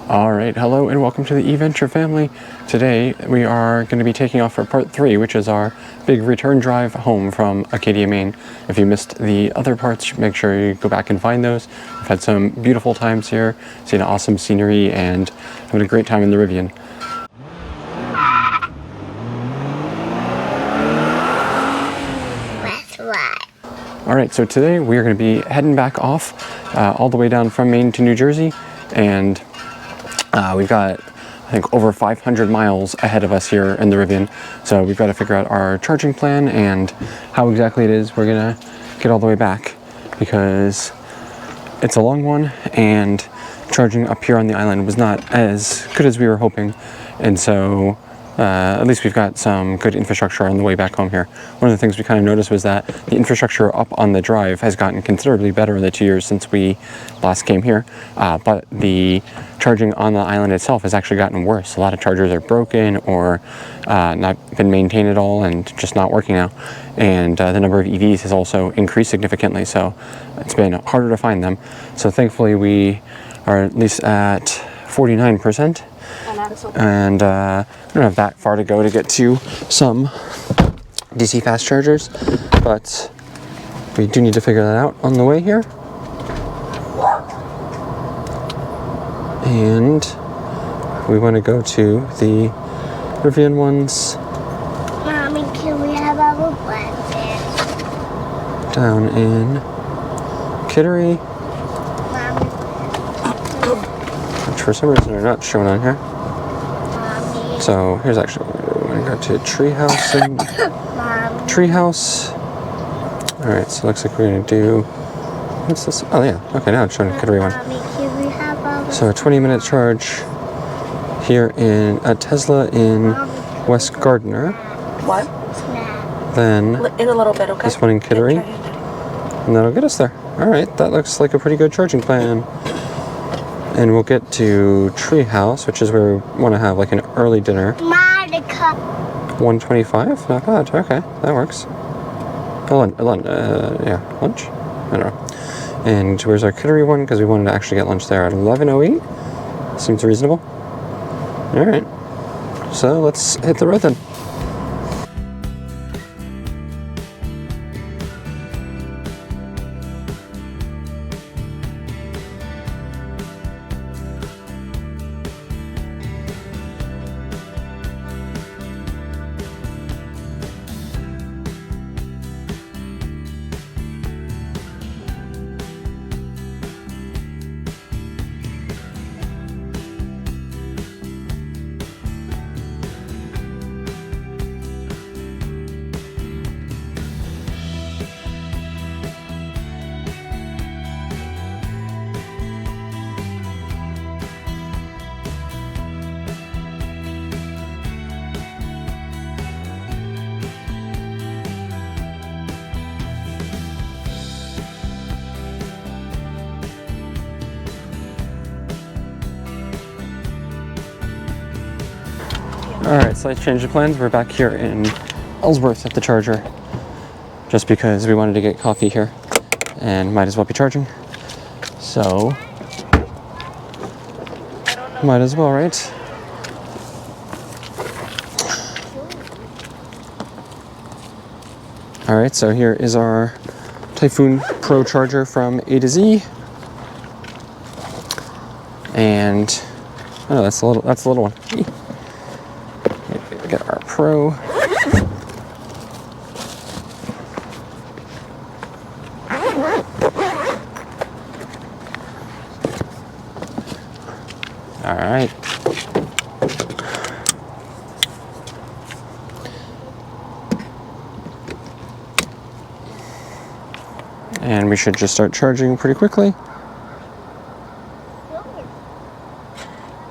Alright, hello and welcome to the eVenture family. Today we are going to be taking off for part 3, which is our big return drive home from Acadia, Maine. If you missed the other parts, make sure you go back and find those. We've had some beautiful times here, seen awesome scenery, and having a great time in the Rivian. That's right. Alright, so today we are going to be heading back off all the way down from Maine to New Jersey, and we've got, I think, over 500 miles ahead of us here in the Rivian, so we've got to figure out our charging plan and how exactly it is we're going to get all the way back, because it's a long one and charging up here on the island was not as good as we were hoping, and so at least we've got some good infrastructure on the way back home here. One of the things we kind of noticed was that the infrastructure up on the drive has gotten considerably better in the 2 years since we last came here, but the charging on the island itself has actually gotten worse. A lot of chargers are broken or not been maintained at all and just not working now. And the number of EVs has also increased significantly, so it's been harder to find them. So thankfully we are at least at 49%. And we don't have that far to go to get to some DC fast chargers, but we do need to figure that out on the way here. And we want to go to the Rivian ones. Mommy, can we have our breakfast? Down in Kittery, Mommy, which for some reason are not shown on here. Mommy, So here's actually, we're going to go to Treehouse and Mommy. Treehouse. Alright, so it looks like we're going to do, what's this? Oh yeah, okay, now it's showing Kittery one. Mommy, can we have our So a 20-minute charge here in a Tesla in West Gardner. What? snack? Then In a little bit, okay? this one in Kittery, and that'll get us there. Alright, that looks like a pretty good charging plan. And we'll get to Treehouse, which is where we want to have like an early dinner. Monica. 125? Not bad. Okay, that works. Yeah, lunch? I don't know. And where's our Kittery one? Because we wanted to actually get lunch there at 11:08. Seems reasonable. Alright. So let's hit the road then. Alright, slight change of plans. We're back here in Ellsworth at the charger, just because we wanted to get coffee here and might as well be charging. So, might as well, right? Alright, so here is our Typhoon Pro charger from A to Z. And, oh, that's the little one. Get our Pro. All right. And we should just start charging pretty quickly.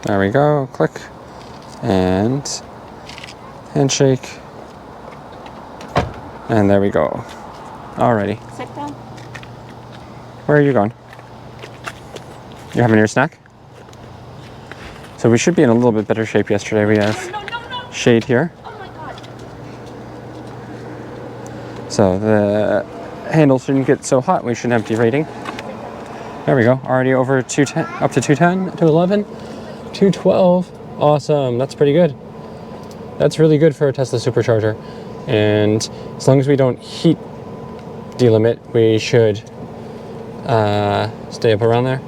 There we go. Click. And handshake. And there we go. Alrighty. Sit down. Where are you going? You're having your snack? So we should be in a little bit better shape yesterday. We have shade here. Oh my God. So the handle shouldn't get so hot. We shouldn't have derating. There we go. Already over 210, up to 210, 211. 212. Awesome. That's pretty good. That's really good for a Tesla Supercharger. And as long as we don't heat delimit, we should stay up around there.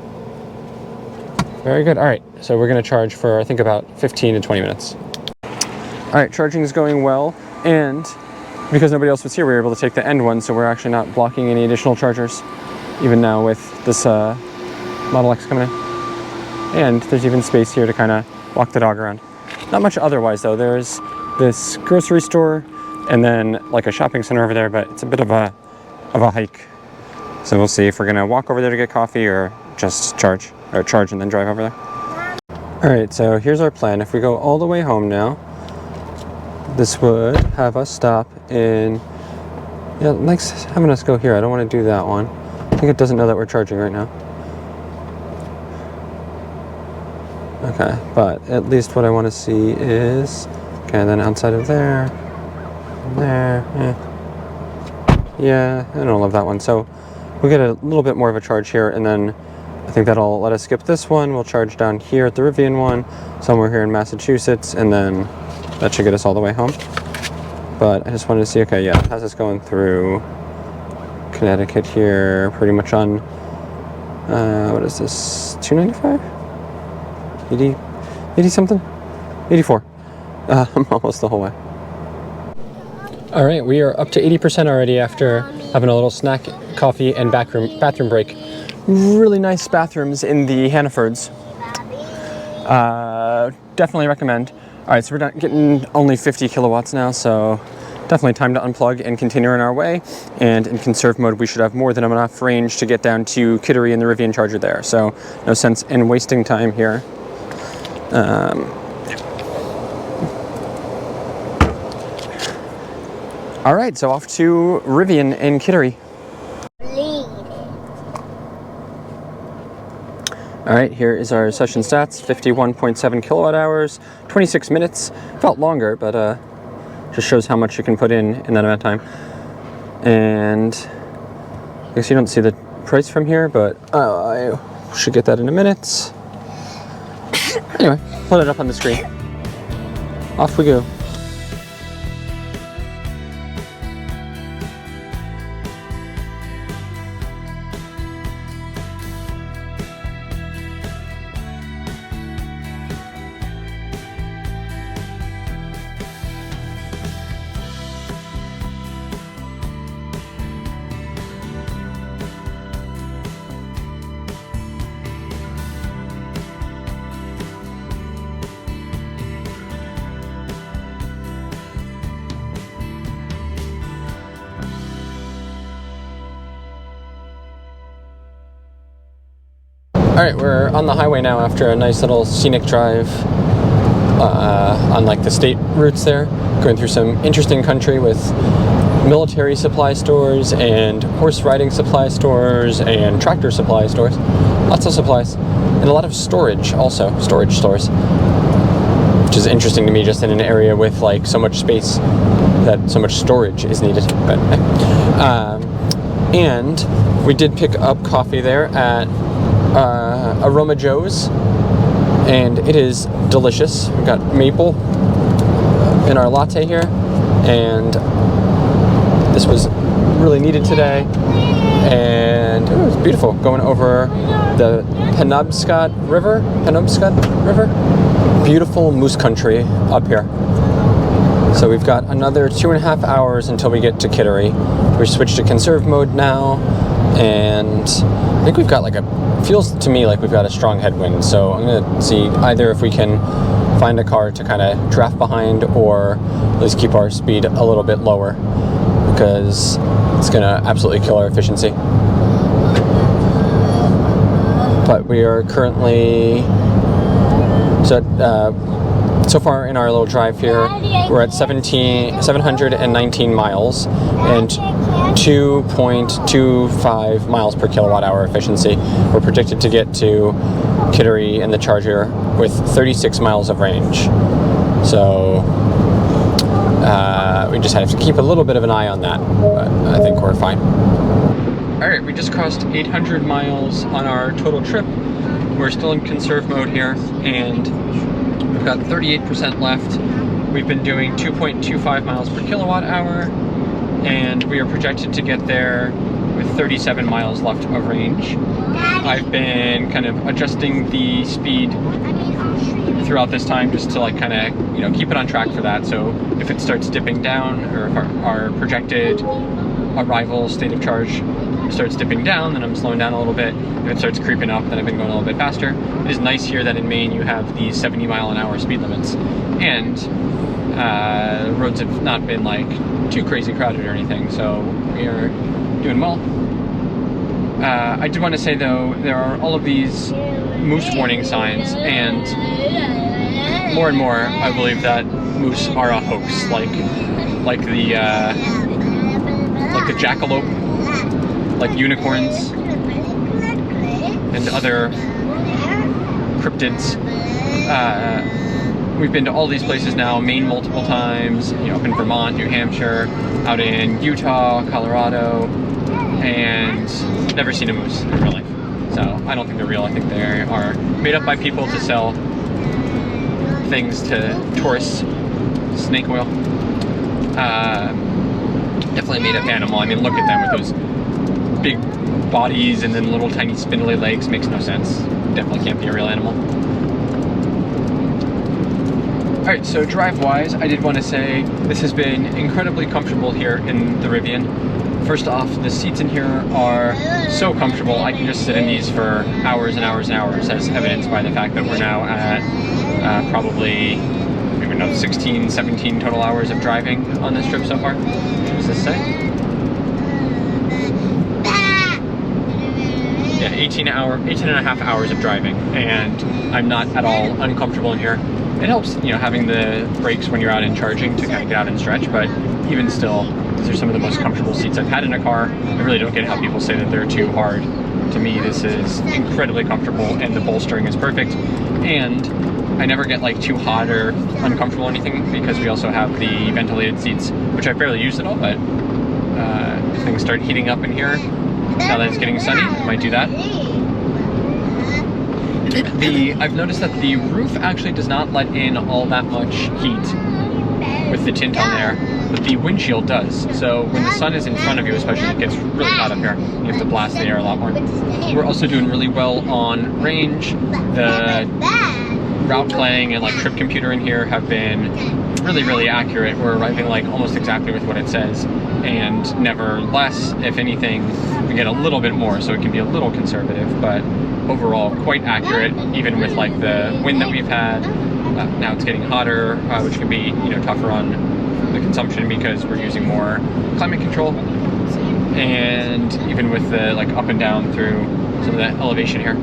Very good. All right, so we're going to charge for I think about 15 to 20 minutes. All right, charging is going well, and because nobody else was here, we were able to take the end one, so we're actually not blocking any additional chargers, even now with this Model X coming in. And there's even space here to kind of walk the dog around. Not much otherwise though. There's this grocery store and then like a shopping center over there, but it's a bit of a hike. So we'll see if we're gonna walk over there to get coffee or just charge and then drive over there. All right, so here's our plan. If we go all the way home now, this would have us stop in, yeah, Mike's having us go here. I don't want to do that one. I think it doesn't know that we're charging right now. Okay, but at least what I want to see is, okay, then outside of there, yeah, I don't love that one. So we'll get a little bit more of a charge here, and then I think that'll let us skip this one. We'll charge down here at the Rivian one, somewhere here in Massachusetts, and then that should get us all the way home. But I just wanted to see, okay, yeah, it has us going through Connecticut here, pretty much on, what is this, 295? 80 something? 84. Almost the whole way. All right, we are up to 80% already after having a little snack, coffee, and bathroom break. Really nice bathrooms in the Hannafords. Definitely recommend. All right, so we're getting only 50 kilowatts now, so definitely time to unplug and continue on our way. And in conserve mode, we should have more than enough range to get down to Kittery and the Rivian charger there. So no sense in wasting time here. All right, so off to Rivian and Kittery. All right, here is our session stats, 51.7 kilowatt hours, 26 minutes. Felt longer, but just shows how much you can put in that amount of time. And I guess you don't see the price from here, but I should get that in a minute. Anyway, put it up on the screen. Off we go. All right, we're on the highway now after a nice little scenic drive on like the state routes there, going through some interesting country with military supply stores and horse riding supply stores and tractor supply stores. Lots of supplies and a lot of storage also, storage stores, which is interesting to me just in an area with like so much space that so much storage is needed. But, and we did pick up coffee there at Aroma Joe's, and it is delicious. We've got maple in our latte here, and this was really needed today, and it was beautiful going over the Penobscot River, beautiful moose country up here. So we've got another 2.5 hours until we get to Kittery. We switched to conserve mode now, and I think we've got like feels to me like we've got a strong headwind, so I'm gonna see either if we can find a car to kind of draft behind or at least keep our speed a little bit lower, because it's gonna absolutely kill our efficiency. But we are currently, so far in our little drive here, we're at 719 miles and 2.25 miles per kilowatt hour efficiency. We're predicted to get to Kittery and the charger with 36 miles of range. So we just have to keep a little bit of an eye on that, but I think we're fine. All right, we just crossed 800 miles on our total trip. We're still in conserve mode here, and got 38% left. We've been doing 2.25 miles per kilowatt hour, and we are projected to get there with 37 miles left of range. I've been kind of adjusting the speed throughout this time just to like kind of, you know, keep it on track for that. So if it starts dipping down, or if our projected arrival state of charge starts dipping down, then I'm slowing down a little bit. If it starts creeping up, then I've been going a little bit faster. It is nice here that in Maine you have these 70-mile-an-hour speed limits, and roads have not been like too crazy crowded or anything, so we are doing well. I do want to say though, there are all of these moose warning signs, and more and more I believe that moose are a hoax, like the jackalope, like unicorns and other cryptids. We've been to all these places now, Maine multiple times, you know, up in Vermont, New Hampshire, out in Utah, Colorado, and never seen a moose in real life. So I don't think they're real. I think they are made up by people to sell things to tourists. Snake oil. Definitely made up animal. I mean, look at them with those big bodies and then little tiny spindly legs. Makes no sense. Definitely can't be a real animal. Alright, so drive-wise, I did want to say this has been incredibly comfortable here in the Rivian. First off, the seats in here are so comfortable. I can just sit in these for hours and hours and hours, as evidenced by the fact that we're now at probably, I don't even know, 16, 17 total hours of driving on this trip so far. What does this say? Yeah, 18 and a half hours of driving, and I'm not at all uncomfortable in here. It helps, you know, having the brakes when you're out and charging to kind of get out and stretch, but even still, these are some of the most comfortable seats I've had in a car. I really don't get how people say that they're too hard. To me, this is incredibly comfortable, and the bolstering is perfect. And I never get like too hot or uncomfortable or anything, because we also have the ventilated seats, which I barely use at all, but if things start heating up in here, now that it's getting sunny, I might do that. I've noticed that the roof actually does not let in all that much heat with the tint on there, but the windshield does. So when the sun is in front of you, especially, it gets really hot up here. You have to blast the air a lot more. We're also doing really well on range. The route planning and like trip computer in here have been really, really accurate. We're arriving like almost exactly with what it says, and never less. If anything, we get a little bit more, so it can be a little conservative, but overall quite accurate, even with like the wind that we've had. Now it's getting hotter, which can be, you know, tougher on the consumption because we're using more climate control, and even with the like up and down through some of the elevation here.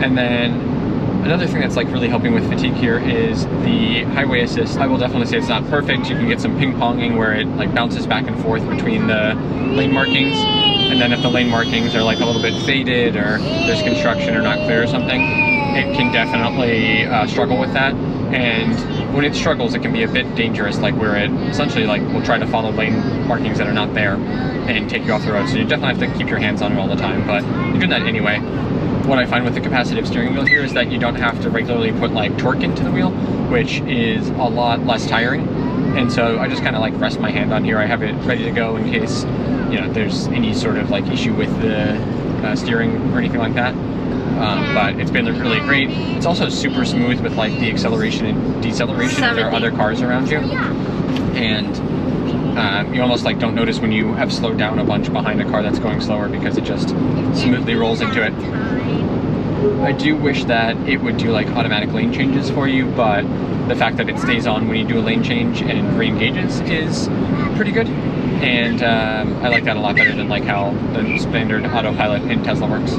And then another thing that's like really helping with fatigue here is the highway assist. I will definitely say it's not perfect. You can get some ping-ponging where it like bounces back and forth between the lane markings, and then if the lane markings are like a little bit faded, or there's construction or not clear or something, it can definitely struggle with that. And when it struggles, it can be a bit dangerous, like where it essentially like will try to follow lane markings that are not there and take you off the road. So you definitely have to keep your hands on it all the time, but you're doing that anyway. What I find with the capacitive steering wheel here is that you don't have to regularly put like torque into the wheel, which is a lot less tiring. And so I just kind of like rest my hand on here. I have it ready to go in case, you know, there's any sort of like issue with the steering or anything like that. But it's been really great. It's also super smooth with like the acceleration and deceleration if there are other cars around you. And you almost like don't notice when you have slowed down a bunch behind a car that's going slower, because it just smoothly rolls into it. I do wish that it would do like automatic lane changes for you, but the fact that it stays on when you do a lane change and re-engages is pretty good. And I like that a lot better than like how the standard autopilot in Tesla works.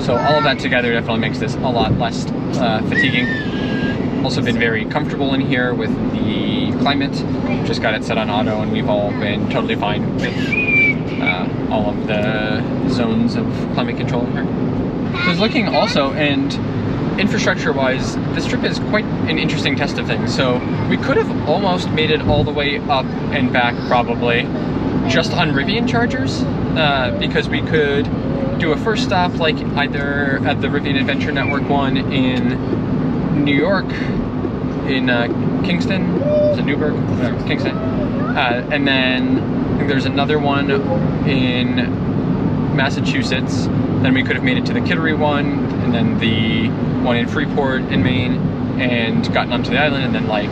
So all of that together definitely makes this a lot less fatiguing. Also been very comfortable in here with the climate. Just got it set on auto, and we've all been totally fine with all of the zones of climate control in here. I was looking also, and infrastructure-wise, this trip is quite an interesting test of things. So we could have almost made it all the way up and back, probably, just on Rivian chargers, because we could do a first stop, like either at the Rivian Adventure Network one in New York, in Kingston, is it Newburgh? Whatever, Kingston. And then I think there's another one in Massachusetts. Then we could have made it to the Kittery one, and then the one in Freeport in Maine, and gotten onto the island, and then like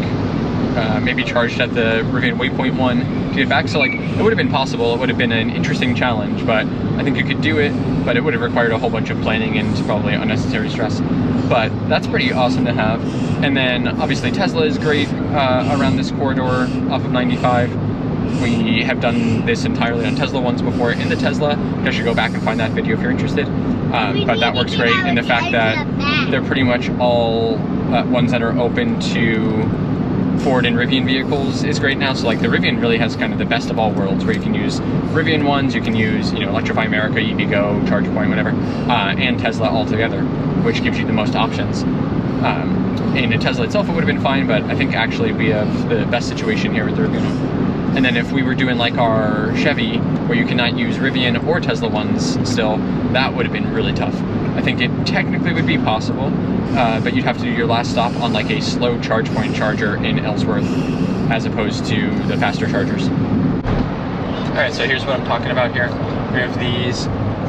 maybe charged at the Rivian Waypoint one to get back. So like it would have been possible. It would have been an interesting challenge, but I think you could do it, but it would have required a whole bunch of planning and probably unnecessary stress. But that's pretty awesome to have. And then obviously Tesla is great around this corridor off of 95. We have done this entirely on Tesla ones before in the Tesla. You should go back and find that video if you're interested. But that works great, and the fact that they're pretty much all ones that are open to Ford and Rivian vehicles is great now. So like the Rivian really has kind of the best of all worlds, where you can use Rivian ones, you can use, you know, Electrify America, EVgo, ChargePoint, whatever, and Tesla all together, which gives you the most options. In a Tesla itself, it would have been fine, but I think actually we have the best situation here with the Rivian. And then if we were doing like our Chevy, where you cannot use Rivian or Tesla ones still, that would have been really tough. I think it technically would be possible, but you'd have to do your last stop on like a slow charge point charger in Ellsworth, as opposed to the faster chargers. All right, so here's what I'm talking about here. We have these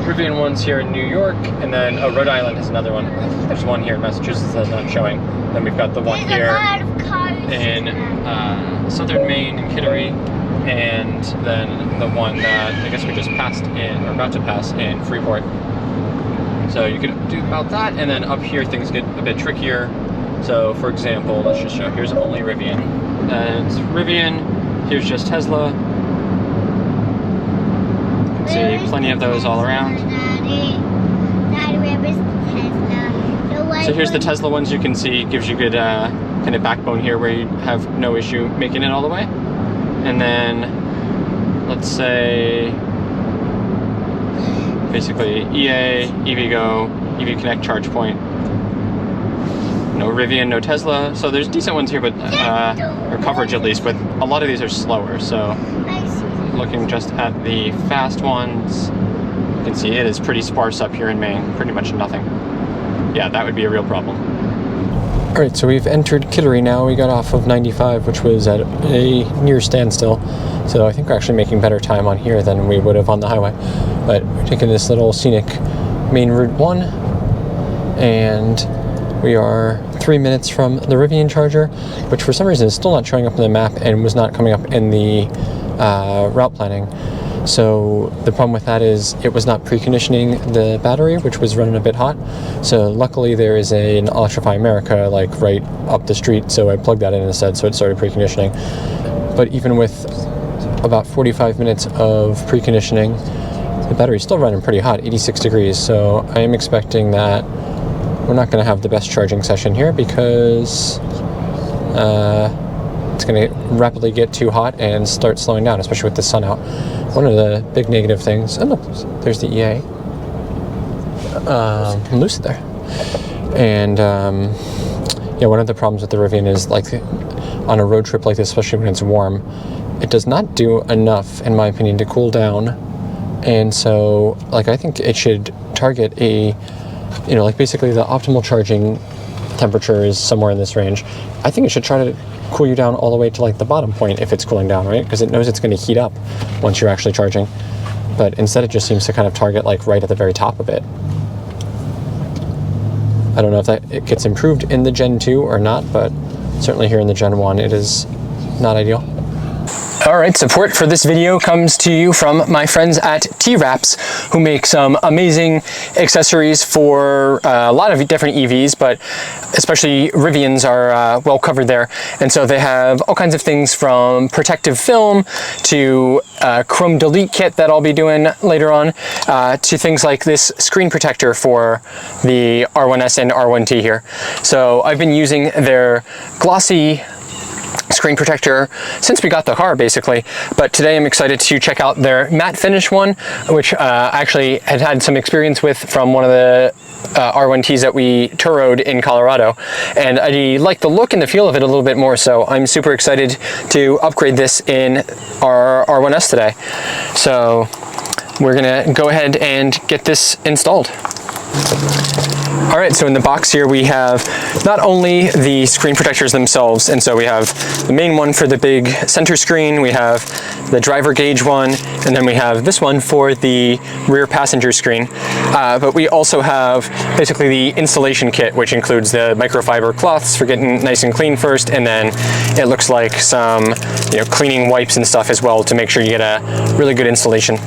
Rivian ones here in New York, and then Rhode Island has another one. There's one here in Massachusetts that's not showing. Then we've got the one here in southern Maine in Kittery, and then the one that I guess we just passed in, or about to pass in Freeport. So you could do about that, and then up here things get a bit trickier. So for example, let's just show, here's only Rivian. And it's Rivian, here's just Tesla. You can see plenty of those all around. So here's the Tesla ones. You can see, gives you good kind of backbone here where you have no issue making it all the way. And then let's say basically EA, EVgo, EV Connect, ChargePoint. No Rivian, no Tesla. So there's decent ones here, but or coverage at least, but a lot of these are slower. So looking just at the fast ones, you can see it is pretty sparse up here in Maine, pretty much nothing. Yeah, that would be a real problem. All right, so we've entered Kittery now. We got off of 95, which was at a near standstill. So I think we're actually making better time on here than we would have on the highway. But we're taking this little scenic main Route 1, and we are 3 minutes from the Rivian charger, which for some reason is still not showing up on the map and was not coming up in the route planning. So the problem with that is it was not preconditioning the battery, which was running a bit hot. So luckily there is an Electrify America like right up the street, so I plugged that in instead, so it started preconditioning. But even with about 45 minutes of preconditioning, the battery's still running pretty hot, 86 degrees. So I am expecting that we're not going to have the best charging session here, because it's going to rapidly get too hot and start slowing down, especially with the sun out. One of the big negative things, oh look, there's the EA, Lucid there. And yeah, one of the problems with the Rivian is like on a road trip like this, especially when it's warm, it does not do enough, in my opinion, to cool down. And so like I think it should target a, you know, like basically the optimal charging temperature is somewhere in this range. I think it should try to cool you down all the way to like the bottom point if it's cooling down, right? Because it knows it's going to heat up once you're actually charging. But instead it just seems to kind of target like right at the very top of it. I don't know if that it gets improved in the Gen 2 or not, but certainly here in the Gen 1 it is not ideal. All right, support for this video comes to you from my friends at TWRAPS, who make some amazing accessories for a lot of different EVs, but especially Rivians are well covered there. And so they have all kinds of things from protective film to chrome delete kit that I'll be doing later on, to things like this screen protector for the R1S and R1T here. So I've been using their glossy screen protector since we got the car basically, but today I'm excited to check out their matte finish one, which actually had some experience with from one of the R1Ts that we Turoed in Colorado, and I like the look and the feel of it a little bit more, so I'm super excited to upgrade this in our R1S today. So we're gonna go ahead and get this installed. All right, so in the box here we have not only the screen protectors themselves, and so we have the main one for the big center screen, we have the driver gauge one, and then we have this one for the rear passenger screen. But we also have basically the installation kit, which includes the microfiber cloths for getting nice and clean first, and then it looks like some cleaning wipes and stuff as well to make sure you get a really good installation.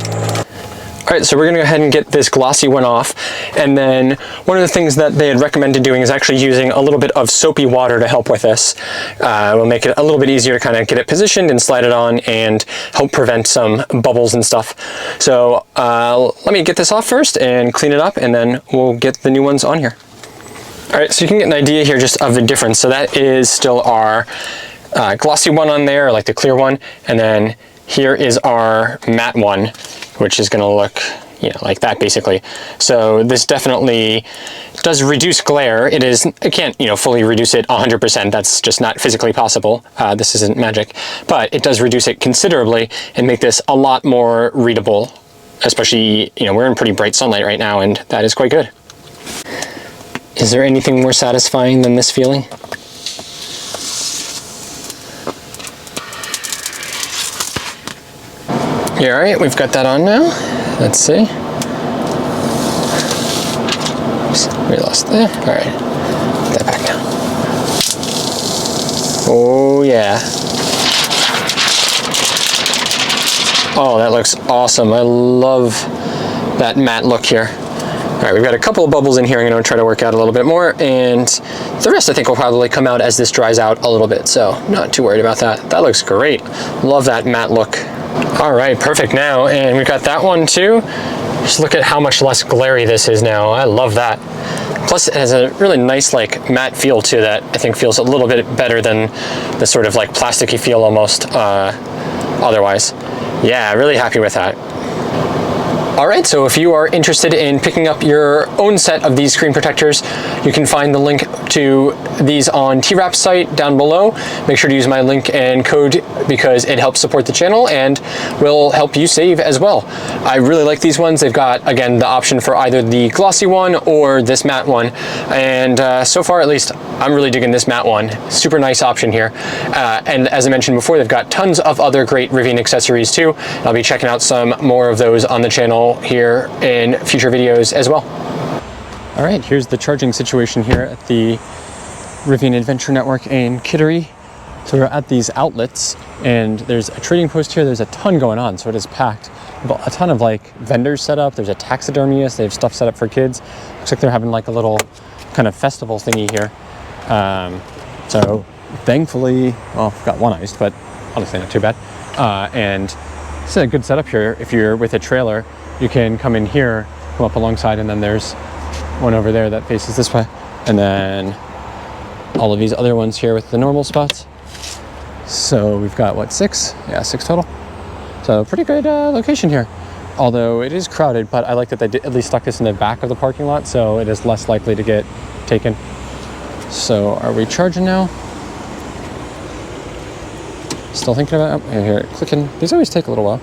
All right, so we're gonna go ahead and get this glossy one off. And then one of the things that they had recommended doing is actually using a little bit of soapy water to help with this. We'll make it a little bit easier to kind of get it positioned and slide it on and help prevent some bubbles and stuff. So let me get this off first and clean it up, and then we'll get the new ones on here. All right, so you can get an idea here just of the difference. So that is still our glossy one on there, like the clear one. And then here is our matte one, which is going to look like that basically. So this definitely does reduce glare. It can't fully reduce it 100%. That's just not physically possible. This isn't magic, but it does reduce it considerably and make this a lot more readable, especially we're in pretty bright sunlight right now, and that is quite good. Is there anything more satisfying than this feeling? Yeah, all right, we've got that on now. Let's see. Oops, we lost there. All right, put that back now. Oh yeah. Oh, that looks awesome. I love that matte look here. All right, we've got a couple of bubbles in here. I'm gonna try to work out a little bit more, and the rest I think will probably come out as this dries out a little bit, so not too worried about that. That looks great. Love that matte look. All right, perfect now, and we've got that one too. Just look at how much less glary this is now. I love that. Plus it has a really nice matte feel too that I think feels a little bit better than the sort of plasticky feel almost otherwise. Yeah, really happy with that. All right, so if you are interested in picking up your own set of these screen protectors, you can find the link to these on TWRAPS site down below. Make sure to use my link and code because it helps support the channel and will help you save as well. I really like these ones. They've got, again, the option for either the glossy one or this matte one. And so far, at least, I'm really digging this matte one. Super nice option here. And as I mentioned before, they've got tons of other great Rivian accessories too. I'll be checking out some more of those on the channel here in future videos as well. All right, here's the charging situation here at the Rivian Adventure Network in Kittery. So we're at these outlets, and there's a trading post here. There's a ton going on, so it is packed. A ton of vendors set up. There's a taxidermist. They have stuff set up for kids. Looks like they're having a little kind of festival thingy here. So thankfully, well, I've got one iced, but honestly not too bad. And it's a good setup here. If you're with a trailer, you can come in here, come up alongside, and then there's one over there that faces this way. And then all of these other ones here with the normal spots. So we've got, what, 6? Yeah, 6 total. So pretty good location here. Although it is crowded, but I like that they at least stuck this in the back of the parking lot, so it is less likely to get taken. So are we charging now? Still thinking about it? Here, clicking. These always take a little while.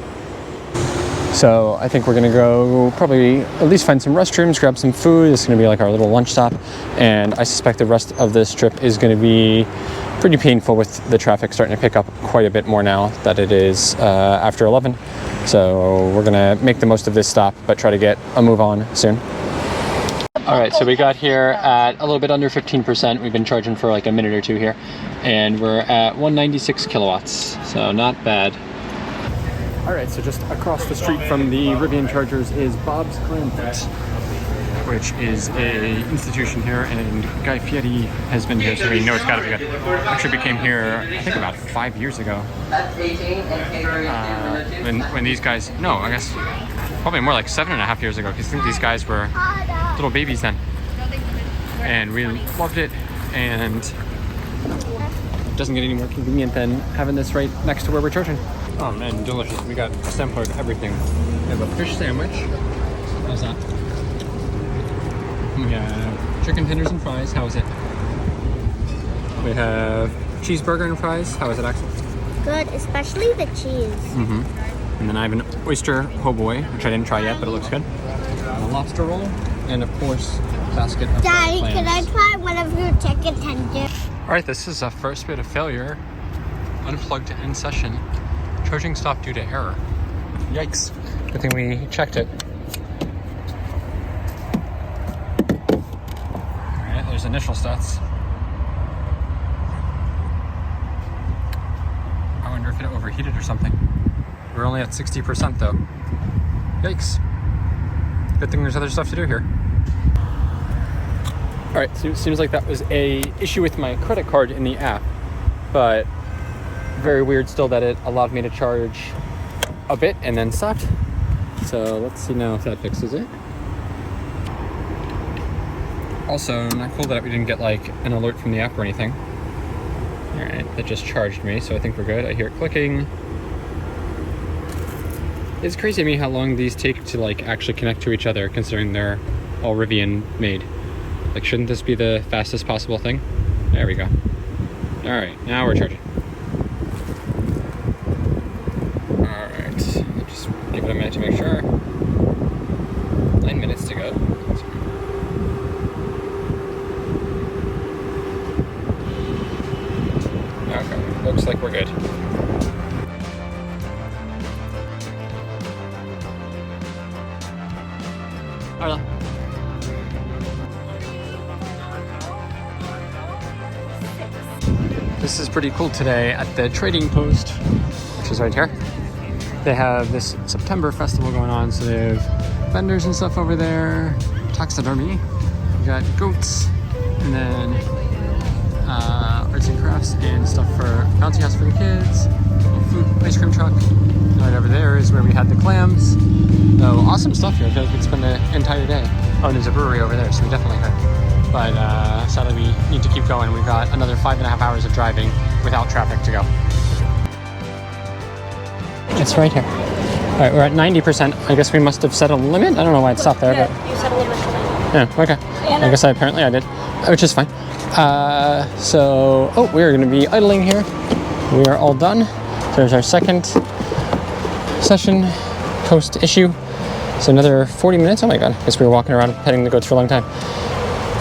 So I think we're gonna go probably at least find some restrooms, grab some food. This is gonna be our little lunch stop. And I suspect the rest of this trip is gonna be pretty painful with the traffic starting to pick up quite a bit more now that it is after 11. So we're gonna make the most of this stop, but try to get a move on soon. All right, so we got here at a little bit under 15%. We've been charging for a minute or two here, and we're at 196 kilowatts, so not bad. All right, so just across the street from the Rivian Chargers is Bob's Clam Pit, which is a institution here, and Guy Fieri has been here, so we know it's got to be good. Actually became here, I think, about 5 years ago. When these guys, no, I guess probably more like 7.5 years ago, because I think these guys were little babies then. And we loved it, and it doesn't get any more convenient than having this right next to where we're charging. Oh man, delicious. We got a sample of everything. We have a fish sandwich. How's that? We have chicken tenders and fries. How is it? We have cheeseburger and fries. How is it, Axel? Good, especially the cheese. Mm-hmm. And then I have an oyster po' boy, which I didn't try yet, but it looks good. A lobster roll, and of course, a basket of Daddy, fried can I clams. try one of your chicken tenders? Alright, this is a first bit of failure. Unplugged to end session. Charging stopped due to error. Yikes. Good thing we checked it. Alright, there's initial stats. I wonder if it overheated or something. We're only at 60% though. Yikes. Good thing there's other stuff to do here. Alright, so it seems like that was a issue with my credit card in the app, but very weird still that it allowed me to charge a bit and then stopped. So let's see now if that fixes it. Also, not cool that we didn't get like an alert from the app or anything. Alright, that just charged me, so I think we're good. I hear it clicking. It's crazy to me how long these take to like actually connect to each other, considering they're all Rivian made. Like, shouldn't this be the fastest possible thing? There we go. Alright, now we're charging. Alright, just give it a minute to make sure. 9 minutes to go. Okay, looks like we're good. Alright. This is pretty cool today at the trading post, which is right here. They have this September festival going on, so they have vendors and stuff over there, taxidermy, you got goats, and then arts and crafts and stuff for bouncy house for the kids, food, ice cream truck. And right over there is where we had the clams. So awesome stuff here. I feel like we could spend the entire day. Oh, and there's a brewery over there, so we definitely could. But sadly we need to keep going. We've got another 5.5 hours of driving without traffic to go. It's right here. All right, we're at 90%. I guess we must have set a limit. I don't know why it stopped there, Yeah, but you set a limit for that. yeah, okay. I guess apparently I did, which is fine. So we're gonna be idling here. We are all done. There's our second session post issue. So another 40 minutes. Oh my god, I guess we were walking around petting the goats for a long time.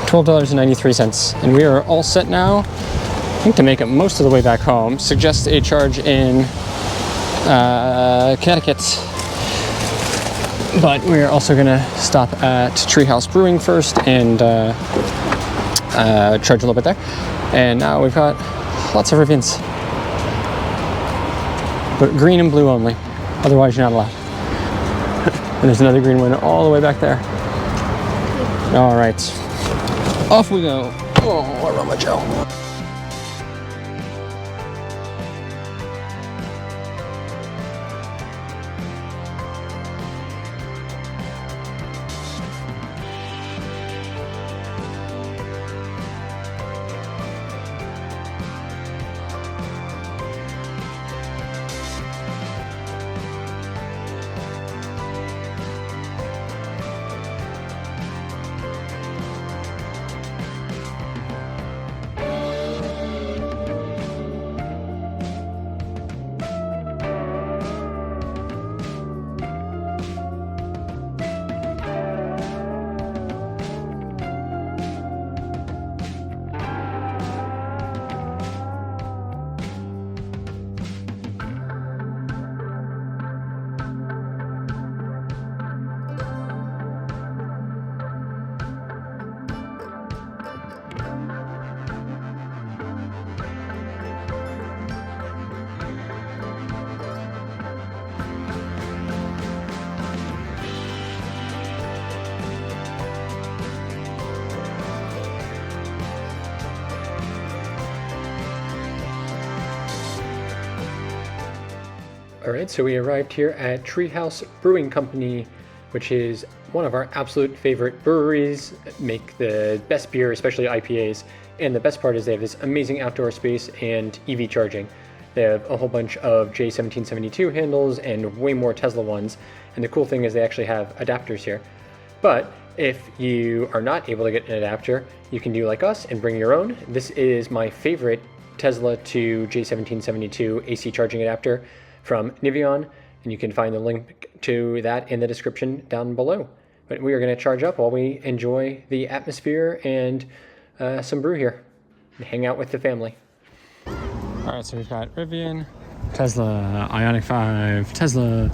$12.93, and we are all set now. I think to make it most of the way back home. Suggest a charge in Connecticut, but we're also gonna stop at Treehouse Brewing first and charge a little bit there. And now we've got lots of Rivians, but green and blue only. Otherwise, you're not allowed. And there's another green one all the way back there. All right. Off we go. Oh, aroma gel. All right, so we arrived here at Treehouse Brewing Company, which is one of our absolute favorite breweries, make the best beer, especially IPAs. And the best part is they have this amazing outdoor space and EV charging. They have a whole bunch of J1772 handles and way more Tesla ones. And the cool thing is they actually have adapters here. But if you are not able to get an adapter, you can do like us and bring your own. This is my favorite Tesla to J1772 AC charging adapter from Rivian. and you can find the link to that in the description down below. But we are going to charge up while we enjoy the atmosphere and some brew here and hang out with the family. All right, so we've got Rivian, Tesla Ioniq 5, Tesla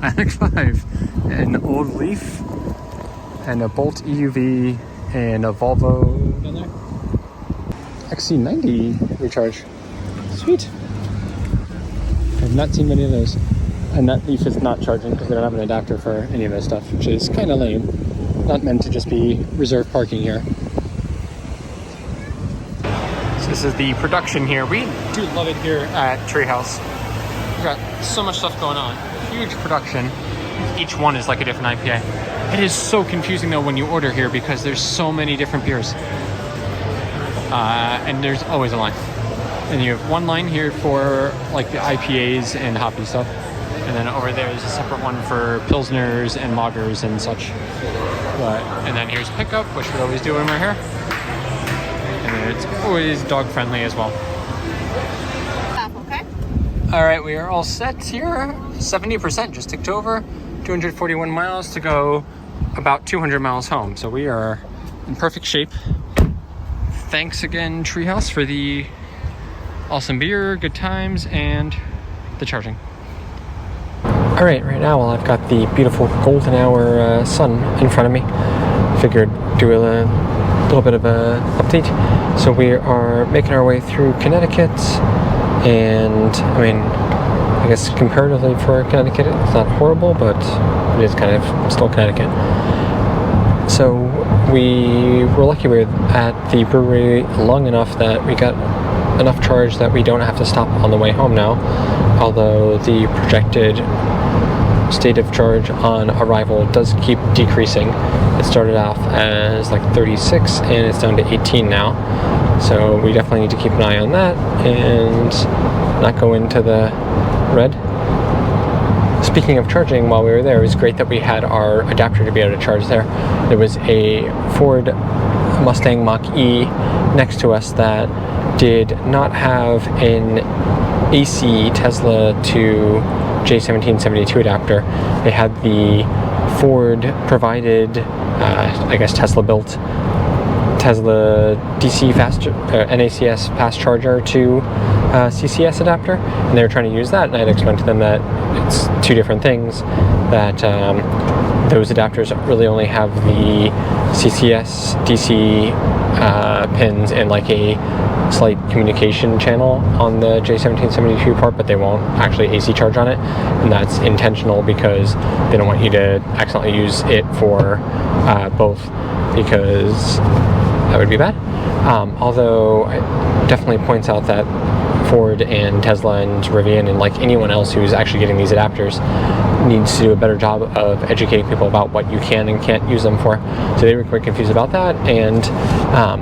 Ioniq 5, an old Leaf, and a Bolt EUV, and a Volvo down there. XC90 recharge. Sweet. I've not seen many of those. And that Leaf is not charging because they don't have an adapter for any of this stuff, which is kind of lame. Not meant to just be reserved parking here. So this is the production here. We do love it here at Treehouse. We've got so much stuff going on. Huge production. Each one is like a different IPA. It is so confusing though when you order here because there's so many different beers. And there's always a line. And you have one line here for like the IPAs and hoppy stuff. And then over there is a separate one for Pilsners and Lagers and such. And then here's Hiccup, which we always do when we're here. And it's always dog friendly as well. Okay. All right, we are all set here. 70% just ticked over. 241 miles to go, about 200 miles home. So we are in perfect shape. Thanks again, Treehouse, for the awesome beer, good times, and the charging. All right, right now, while I've got the beautiful golden hour sun in front of me, figured do a little bit of a update. So we are making our way through Connecticut, and I mean, I guess comparatively for Connecticut, it's not horrible, but it is kind of still Connecticut. So we were lucky we were at the brewery long enough that we got enough charge that we don't have to stop on the way home now, although the projected state of charge on arrival does keep decreasing. It started off as like 36 and it's down to 18 now, so we definitely need to keep an eye on that and not go into the red. Speaking of charging, while we were there, it was great that we had our adapter to be able to charge there. There was a Ford Mustang Mach-E next to us that did not have an AC Tesla to J1772 adapter. They had the Ford provided, I guess Tesla built Tesla DC NACS fast charger to CCS adapter, and they were trying to use that, and I had explained to them that it's two different things, that those adapters really only have the CCS DC pins and like a slight communication channel on the J1772 part, but they won't actually AC charge on it, and that's intentional because they don't want you to accidentally use it for both, because that would be bad. Although it definitely points out that Ford and Tesla and Rivian and like anyone else who's actually getting these adapters needs to do a better job of educating people about what you can and can't use them for. So they were quite confused about that, and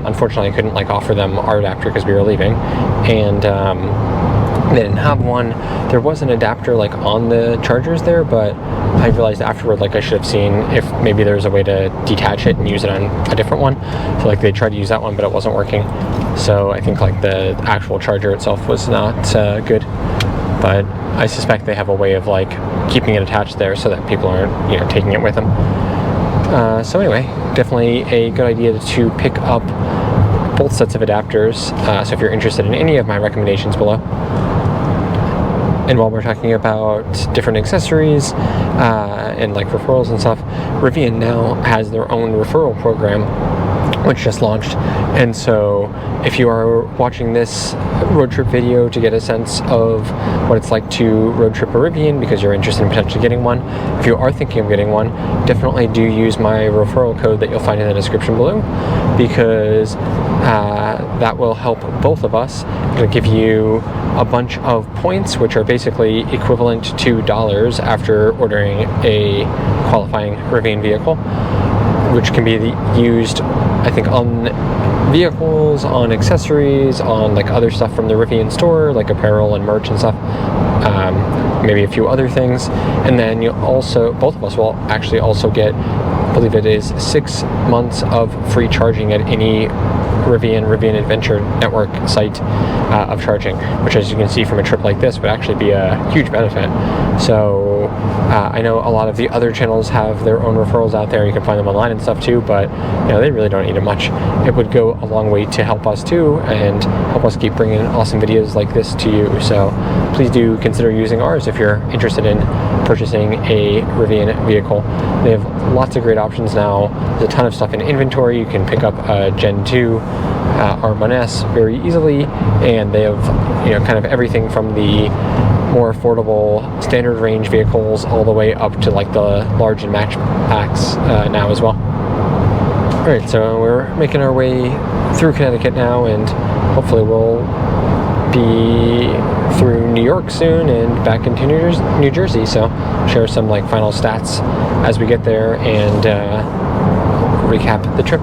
unfortunately I couldn't like offer them our adapter because we were leaving, and they didn't have one. There was an adapter like on the chargers there, but I realized afterward like I should have seen if maybe there's a way to detach it and use it on a different one. So like they tried to use that one, but it wasn't working. So I think like the actual charger itself was not good, but I suspect they have a way of like keeping it attached there so that people aren't, you know, taking it with them. So anyway, definitely a good idea to pick up both sets of adapters. So if you're interested in any of my recommendations below. And while we're talking about different accessories and like referrals and stuff, Rivian now has their own referral program, which just launched. And so if you are watching this road trip video to get a sense of what it's like to road trip a Rivian because you're interested in potentially getting one, if you are thinking of getting one, definitely do use my referral code that you'll find in the description below, because that will help both of us. It'll give you a bunch of points, which are basically equivalent to dollars after ordering a qualifying Rivian vehicle, which can be used, I think, on vehicles, on accessories, on like other stuff from the Rivian store, like apparel and merch and stuff, maybe a few other things. And then you'll also, both of us will actually also get, I believe it is 6 months of free charging at any Rivian Adventure Network site of charging, which, as you can see from a trip like this, would actually be a huge benefit. So I know a lot of the other channels have their own referrals out there. You can find them online and stuff too, but they really don't need it much. It would go a long way to help us too, and help us keep bringing awesome videos like this to you. So please do consider using ours if you're interested in purchasing a Rivian vehicle. They have lots of great options now. There's a ton of stuff in inventory. You can pick up a Gen 2 R1S very easily, and they have kind of everything from the more affordable standard range vehicles all the way up to like the large and match packs now as well. Alright, so we're making our way through Connecticut now, and hopefully we'll be through New York soon and back into New Jersey. So share some like final stats as we get there and recap the trip.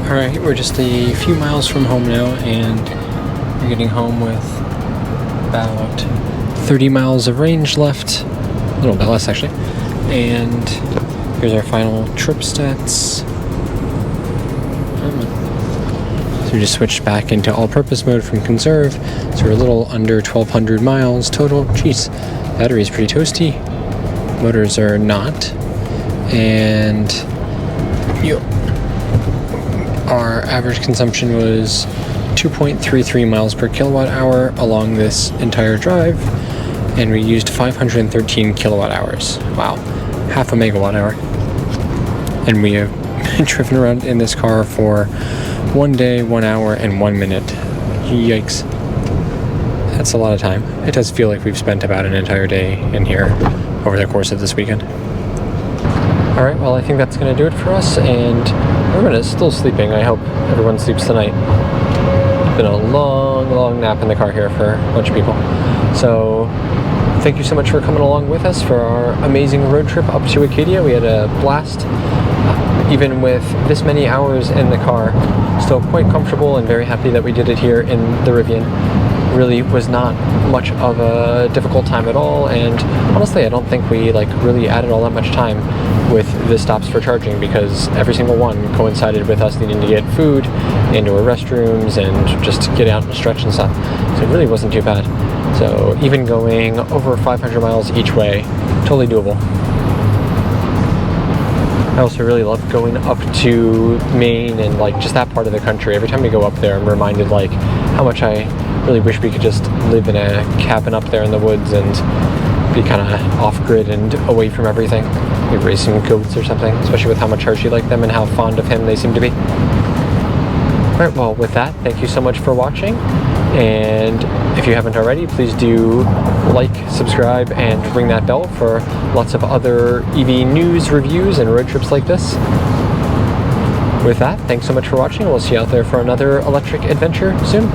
Alright, we're just a few miles from home now, and we're getting home with about 30 miles of range left, a little bit less actually, and here's our final trip stats. So we just switched back into all-purpose mode from conserve, so we're a little under 1,200 miles total. Jeez, battery's pretty toasty, motors are not, and our average consumption was 2.33 miles per kilowatt hour along this entire drive, and we used 513 kilowatt hours. Wow, half a megawatt hour. And we have been driven around in this car for 1 day, 1 hour, and 1 minute. Yikes. That's a lot of time. It does feel like we've spent about an entire day in here over the course of this weekend. Alright, well, I think that's going to do it for us, and everyone is still sleeping. I hope everyone sleeps tonight. It's been a long nap in the car here for a bunch of people. So, thank you so much for coming along with us for our amazing road trip up to Acadia. We had a blast, even with this many hours in the car. Still quite comfortable and very happy that we did it here in the Rivian. Really was not much of a difficult time at all, and honestly I don't think we really added all that much time with the stops for charging, because every single one coincided with us needing to get food, into our restrooms, and just get out and stretch and stuff. So it really wasn't too bad. So even going over 500 miles each way, totally doable. I also really love going up to Maine and just that part of the country. Every time we go up there, I'm reminded how much I really wish we could just live in a cabin up there in the woods and be kind of off-grid and away from everything. Maybe raise some goats or something, especially with how much Hershey liked them and how fond of him they seem to be. Alright, well, with that, thank you so much for watching, and if you haven't already, please do like, subscribe, and ring that bell for lots of other EV news, reviews, and road trips like this. With that, thanks so much for watching. We'll see you out there for another electric adventure soon.